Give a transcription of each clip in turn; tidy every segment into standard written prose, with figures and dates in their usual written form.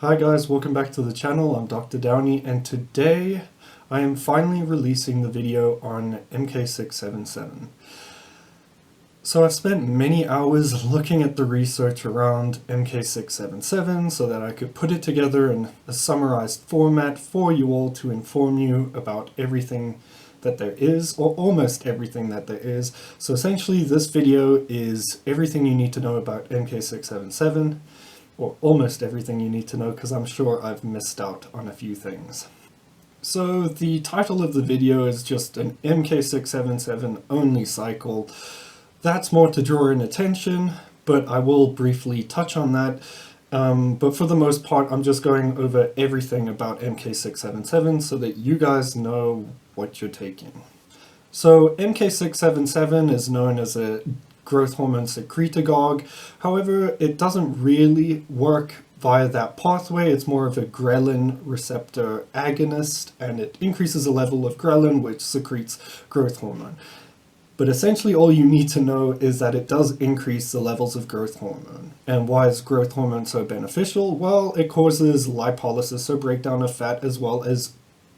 Hi guys, welcome back to the channel. I'm Dr. Downey, and today I am finally releasing the video on MK677. So I've spent many hours looking at the research around MK677 so that I could put it together in a summarized format for you all to inform you about everything that there is, or almost everything that there is. So essentially this video is everything you need to know about MK677. Or almost everything you need to know, because I'm sure I've missed out on a few things. So the title of the video is just an MK677 only cycle. That's more to draw in attention, but I will briefly touch on that. But for the most part, I'm just going over everything about MK677 so that you guys know what you're taking. So MK677 is known as a growth hormone secretagogue. However, it doesn't really work via that pathway. It's more of a ghrelin receptor agonist, and it increases the level of ghrelin, which secretes growth hormone. But essentially all you need to know is that it does increase the levels of growth hormone. And why is growth hormone so beneficial? Well, it causes lipolysis, so breakdown of fat, as well as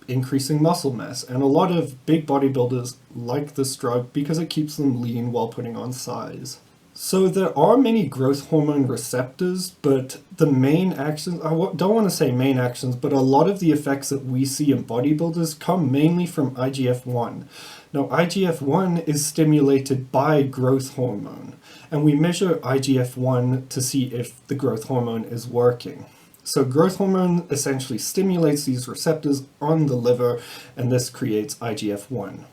increasing muscle mass, and a lot of big bodybuilders like this drug because it keeps them lean while putting on size. So there are many growth hormone receptors, but the main actions, I don't want to say main actions, but a lot of the effects that we see in bodybuilders come mainly from IGF-1. Now IGF-1 is stimulated by growth hormone, and we measure IGF-1 to see if the growth hormone is working. So growth hormone essentially stimulates these receptors on the liver, and this creates IGF-1.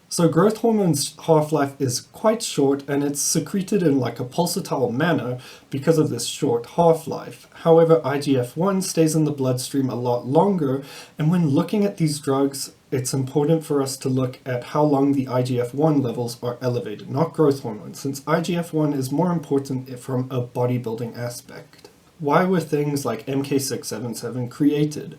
So growth hormone's half-life is quite short, and it's secreted in like a pulsatile manner because of this short half-life. However, IGF-1 stays in the bloodstream a lot longer, and when looking at these drugs, it's important for us to look at how long the IGF-1 levels are elevated, not growth hormone, since IGF-1 is more important from a bodybuilding aspect. Why were things like MK677 created?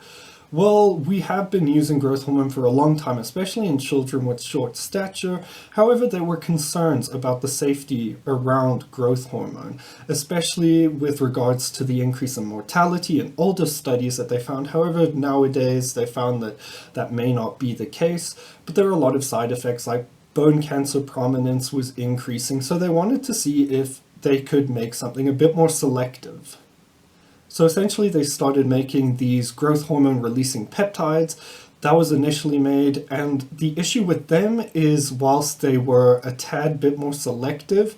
Well, we have been using growth hormone for a long time, especially in children with short stature. However, there were concerns about the safety around growth hormone, especially with regards to the increase in mortality in older studies that they found. However, nowadays they found that that may not be the case, but there are a lot of side effects like bone cancer prominence was increasing, so they wanted to see if they could make something a bit more selective. So essentially they started making these growth hormone releasing peptides. That was initially made, and the issue with them is whilst they were a tad bit more selective,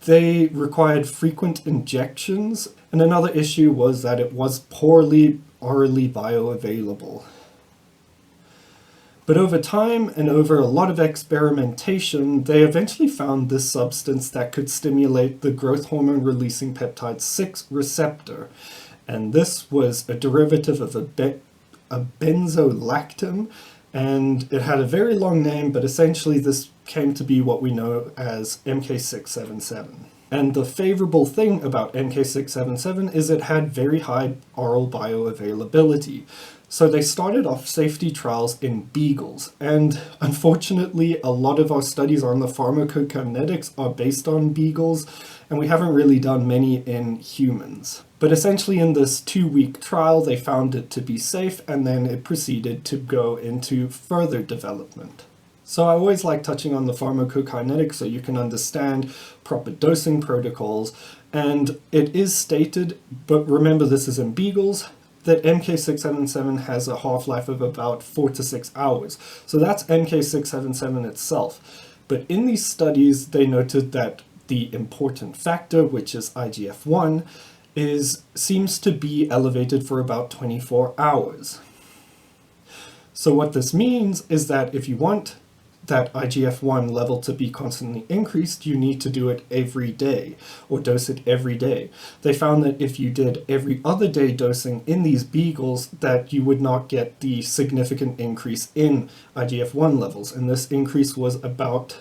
they required frequent injections, and another issue was that it was poorly orally bioavailable. But over time and over a lot of experimentation, they eventually found this substance that could stimulate the growth hormone releasing peptide 6 receptor. And this was a derivative of a benzolactam, and it had a very long name, but essentially this came to be what we know as MK677. And the favorable thing about MK677 is it had very high oral bioavailability. So they started off safety trials in beagles, and unfortunately a lot of our studies on the pharmacokinetics are based on beagles, and we haven't really done many in humans. But essentially in this 2-week trial they found it to be safe, and then it proceeded to go into further development. So I always like touching on the pharmacokinetics so you can understand proper dosing protocols, and it is stated, but remember this is in beagles, that MK677 has a half-life of about 4 to 6 hours. So that's MK677 itself. But in these studies, they noted that the important factor, which is IGF-1, seems to be elevated for about 24 hours. So what this means is that if you want that IGF-1 level to be constantly increased, you need to do it every day, or dose it every day. They found that if you did every other day dosing in these beagles, that you would not get the significant increase in IGF-1 levels, and this increase was about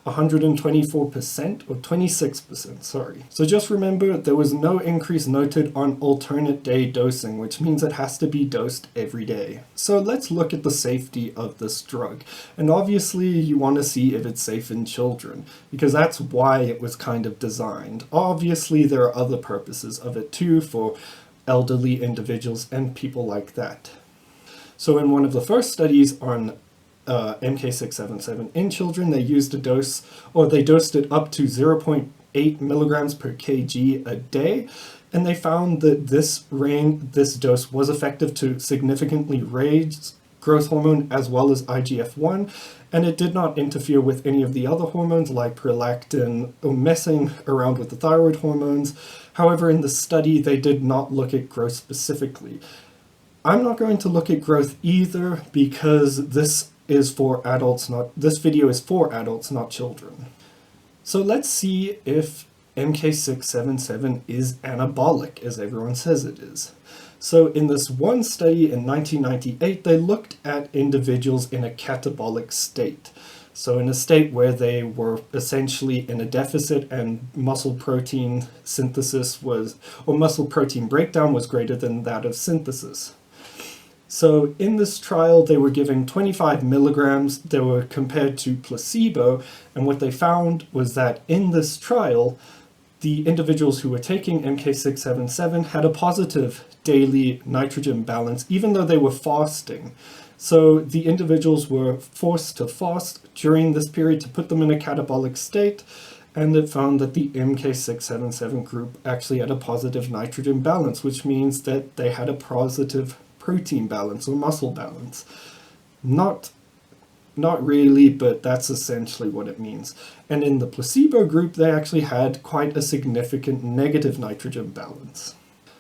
124% or 26%, sorry. So just remember there was no increase noted on alternate day dosing, which means it has to be dosed every day. So let's look at the safety of this drug. And obviously you want to see if it's safe in children, because that's why it was kind of designed. Obviously there are other purposes of it too, for elderly individuals and people like that. So in one of the first studies on MK677 in children, they used a dose, or they dosed it up to 0.8 milligrams per kg a day, and they found that this dose was effective to significantly raise growth hormone as well as IGF-1, and it did not interfere with any of the other hormones like prolactin or messing around with the thyroid hormones. However, in the study, they did not look at growth specifically. I'm not going to look at growth either because this video is for adults, not children. So let's see if MK677 is anabolic, as everyone says it is. So in this one study in 1998, they looked at individuals in a catabolic state. So in a state where they were essentially in a deficit and muscle protein synthesis muscle protein breakdown was greater than that of synthesis. So in this trial, they were given 25 milligrams. They were compared to placebo, and what they found was that in this trial, the individuals who were taking MK677 had a positive daily nitrogen balance, even though they were fasting. So the individuals were forced to fast during this period to put them in a catabolic state, and it found that the MK677 group actually had a positive nitrogen balance, which means that they had a positive protein balance or muscle balance. Not really, but that's essentially what it means. And in the placebo group, they actually had quite a significant negative nitrogen balance.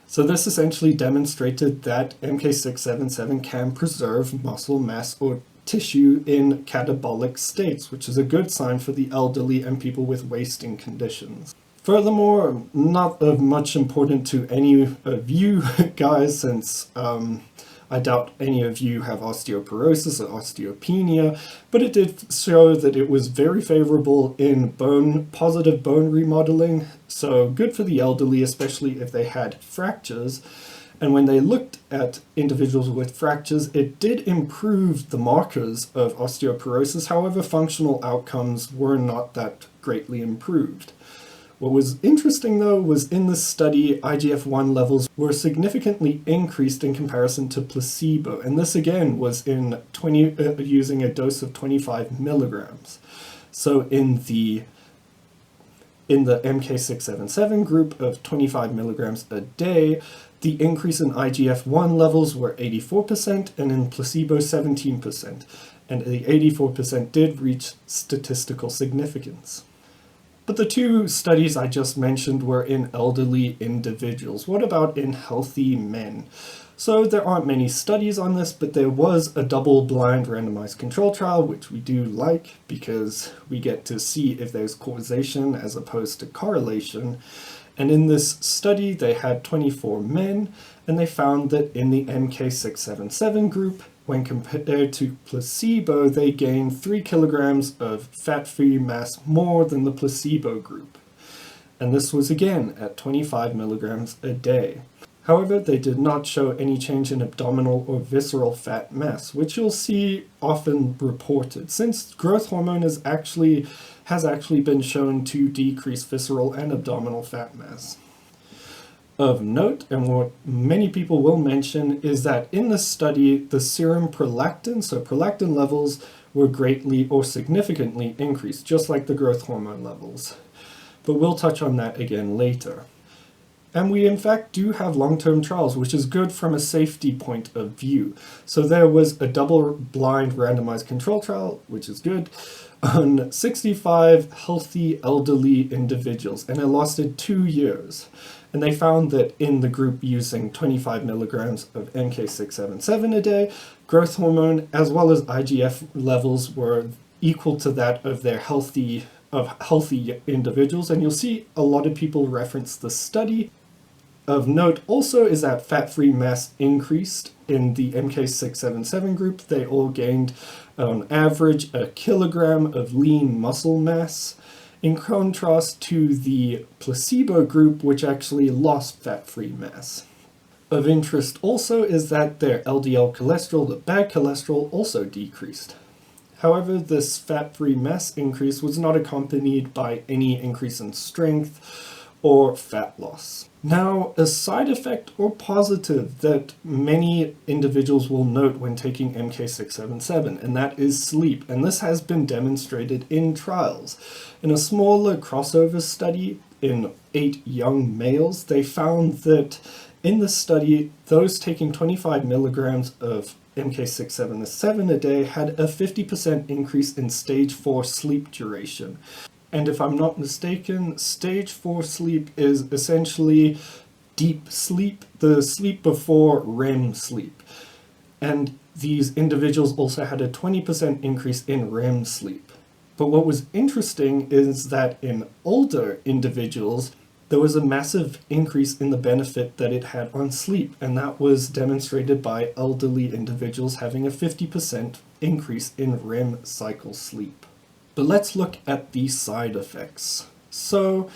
So this essentially demonstrated that MK677 can preserve muscle mass or tissue in catabolic states, which is a good sign for the elderly and people with wasting conditions. Furthermore, not of much importance to any of you guys, since I doubt any of you have osteoporosis or osteopenia, but it did show that it was very favorable in positive bone remodeling, so good for the elderly, especially if they had fractures. And when they looked at individuals with fractures, it did improve the markers of osteoporosis. However, functional outcomes were not that greatly improved. What was interesting, though, was in this study, IGF-1 levels were significantly increased in comparison to placebo, and this again was in using a dose of 25 milligrams. So in the MK677 group of 25 milligrams a day, the increase in IGF-1 levels were 84%, and in placebo 17%, and the 84% did reach statistical significance. But the two studies I just mentioned were in elderly individuals. What about in healthy men? So there aren't many studies on this, but there was a double-blind randomized control trial, which we do like because we get to see if there's causation as opposed to correlation. And in this study, they had 24 men, and they found that in the MK677 group, when compared to placebo, they gained 3 kilograms of fat-free mass more than the placebo group. And this was again at 25 milligrams a day. However, they did not show any change in abdominal or visceral fat mass, which you'll see often reported, since growth hormone has actually been shown to decrease visceral and abdominal fat mass. Of note, and what many people will mention, is that in this study, the serum prolactin, so prolactin levels, were greatly or significantly increased, just like the growth hormone levels. But we'll touch on that again later. And we in fact do have long-term trials, which is good from a safety point of view. So there was a double-blind randomized control trial, which is good, on 65 healthy elderly individuals, and it lasted 2 years. And they found that in the group using 25 milligrams of MK677 a day, growth hormone as well as IGF levels were equal to that of their healthy individuals. And you'll see a lot of people reference the study. Of note also is that fat-free mass increased in the MK677 group. They all gained on average a kilogram of lean muscle mass, in contrast to the placebo group, which actually lost fat-free mass. Of interest also is that their LDL cholesterol, the bad cholesterol, also decreased. However, this fat-free mass increase was not accompanied by any increase in strength or fat loss. Now, a side effect or positive that many individuals will note when taking MK677, and that is sleep, and this has been demonstrated in trials. In a smaller crossover study in 8 young males, they found that in the study, those taking 25 milligrams of MK677 a day had a 50% increase in stage 4 sleep duration. And if I'm not mistaken, stage 4 sleep is essentially deep sleep, the sleep before REM sleep. And these individuals also had a 20% increase in REM sleep. But what was interesting is that in older individuals, there was a massive increase in the benefit that it had on sleep, and that was demonstrated by elderly individuals having a 50% increase in REM cycle sleep. But let's look at the side effects. So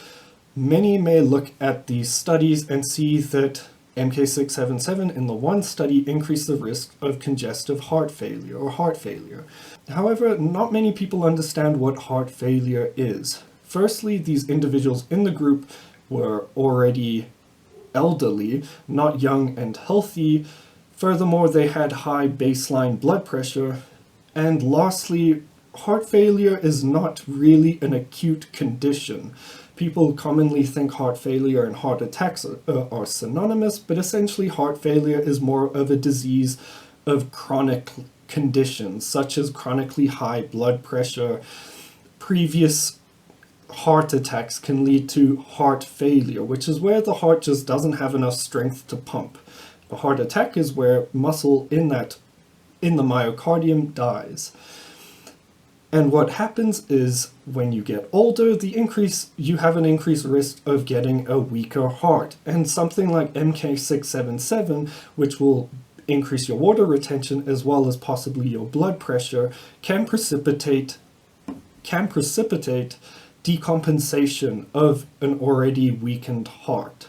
many may look at these studies and see that MK677 in the one study increased the risk of congestive heart failure or heart failure. However, not many people understand what heart failure is. Firstly, these individuals in the group were already elderly, not young and healthy. Furthermore, they had high baseline blood pressure. And lastly, heart failure is not really an acute condition. People commonly think heart failure and heart attacks are synonymous, but essentially heart failure is more of a disease of chronic conditions, such as chronically high blood pressure. Previous heart attacks can lead to heart failure, which is where the heart just doesn't have enough strength to pump. A heart attack is where muscle in the myocardium dies. And what happens is when you get older, you have an increased risk of getting a weaker heart. And something like MK677, which will increase your water retention as well as possibly your blood pressure, can precipitate decompensation of an already weakened heart.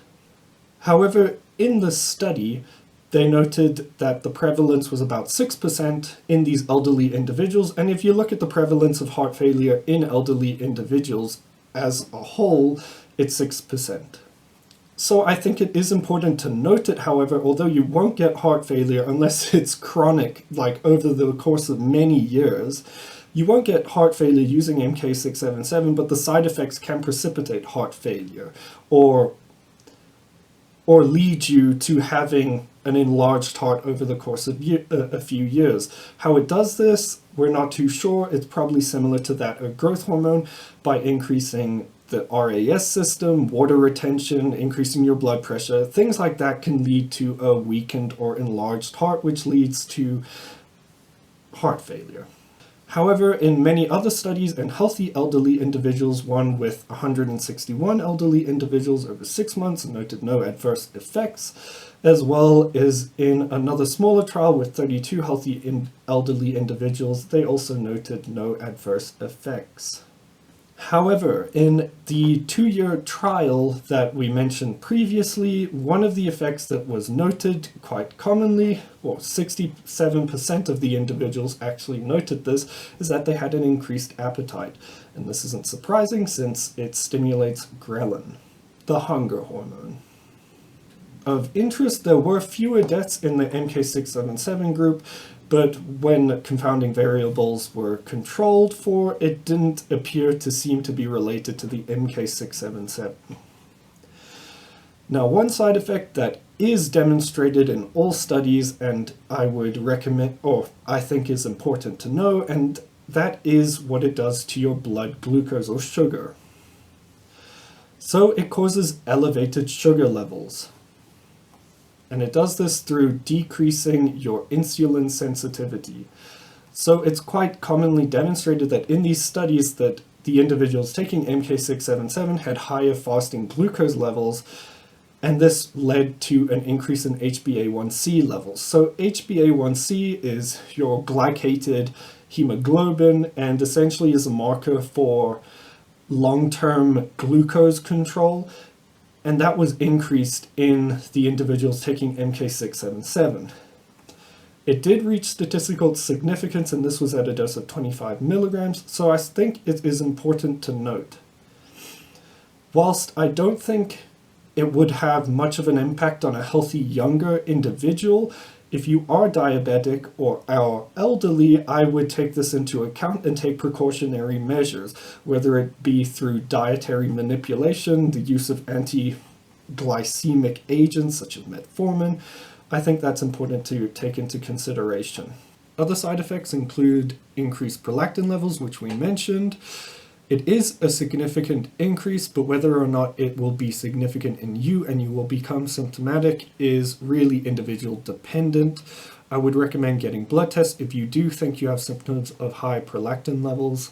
However, in the study, they noted that the prevalence was about 6% in these elderly individuals, and if you look at the prevalence of heart failure in elderly individuals as a whole, it's 6%. So I think it is important to note it, however, although you won't get heart failure unless it's chronic, like over the course of many years, you won't get heart failure using MK677, but the side effects can precipitate heart failure or lead you to having an enlarged heart over the course of a few years. How it does this, we're not too sure. It's probably similar to that of growth hormone by increasing the RAS system, water retention, increasing your blood pressure. Things like that can lead to a weakened or enlarged heart, which leads to heart failure. However, in many other studies in healthy elderly individuals, one with 161 elderly individuals over 6 months noted no adverse effects, as well as in another smaller trial with 32 healthy elderly individuals, they also noted no adverse effects. However, in the 2-year trial that we mentioned previously, one of the effects that was noted quite commonly, or 67% of the individuals actually noted this, is that they had an increased appetite. And this isn't surprising since it stimulates ghrelin, the hunger hormone. Of interest, there were fewer deaths in the MK677 group, but when confounding variables were controlled for, it didn't appear to seem to be related to the MK677. Now, one side effect that is demonstrated in all studies, and I would recommend, or I think is important to know, and that is what it does to your blood glucose or sugar. So it causes elevated sugar levels. And it does this through decreasing your insulin sensitivity. So it's quite commonly demonstrated that in these studies that the individuals taking MK677 had higher fasting glucose levels, and this led to an increase in HbA1c levels. So HbA1c is your glycated hemoglobin and essentially is a marker for long-term glucose control. And that was increased in the individuals taking MK677. It did reach statistical significance, and this was at a dose of 25 milligrams, so I think it is important to note. Whilst I don't think it would have much of an impact on a healthy younger individual. If you are diabetic or are elderly, I would take this into account and take precautionary measures, whether it be through dietary manipulation, the use of anti-glycemic agents such as metformin. I think that's important to take into consideration. Other side effects include increased prolactin levels, which we mentioned. It is a significant increase, but whether or not it will be significant in you and you will become symptomatic is really individual dependent. I would recommend getting blood tests if you do think you have symptoms of high prolactin levels.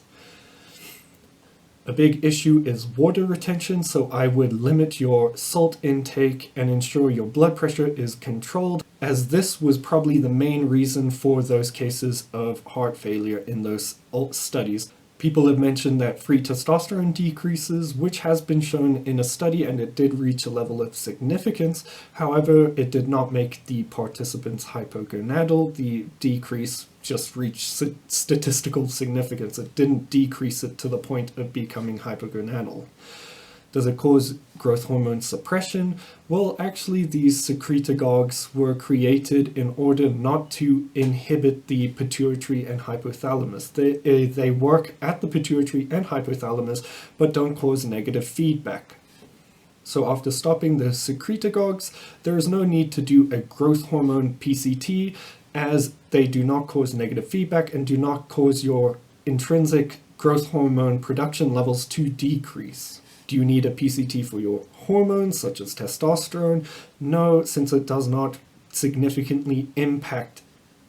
A big issue is water retention, so I would limit your salt intake and ensure your blood pressure is controlled, as this was probably the main reason for those cases of heart failure in those studies. People have mentioned that free testosterone decreases, which has been shown in a study, and it did reach a level of significance. However, it did not make the participants hypogonadal. The decrease just reached statistical significance. It didn't decrease it to the point of becoming hypogonadal. Does it cause growth hormone suppression? Well, actually, these secretagogues were created in order not to inhibit the pituitary and hypothalamus. They work at the pituitary and hypothalamus, but don't cause negative feedback. So after stopping the secretagogues, there is no need to do a growth hormone PCT, as they do not cause negative feedback and do not cause your intrinsic growth hormone production levels to decrease. Do you need a PCT for your hormones, such as testosterone? No, since it does not significantly impact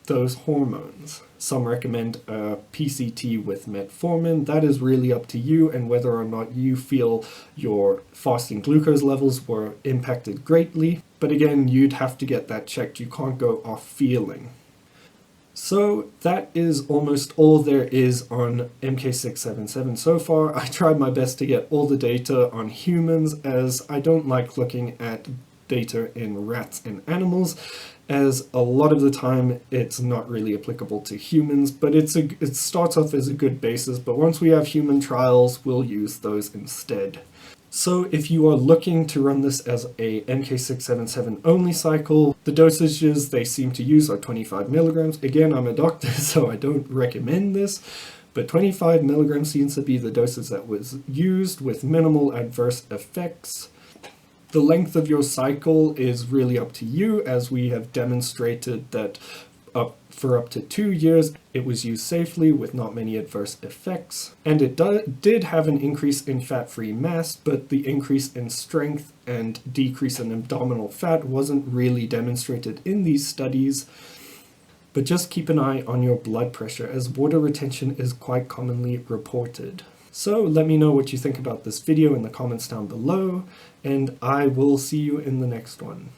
those hormones. Some recommend a PCT with metformin. That is really up to you and whether or not you feel your fasting glucose levels were impacted greatly. But again, you'd have to get that checked. You can't go off feeling. So that is almost all there is on MK677 so far. I tried my best to get all the data on humans, as I don't like looking at data in rats and animals, as a lot of the time it's not really applicable to humans, but it starts off as a good basis, but once we have human trials, we'll use those instead. So if you are looking to run this as a MK677 only cycle, the dosages they seem to use are 25 milligrams. Again, I'm a doctor, so I don't recommend this, but 25 milligrams seems to be the doses that was used with minimal adverse effects. The length of your cycle is really up to you, as we have demonstrated that for up to 2 years, it was used safely with not many adverse effects. And it did have an increase in fat-free mass, but the increase in strength and decrease in abdominal fat wasn't really demonstrated in these studies. But just keep an eye on your blood pressure, as water retention is quite commonly reported. So let me know what you think about this video in the comments down below, and I will see you in the next one.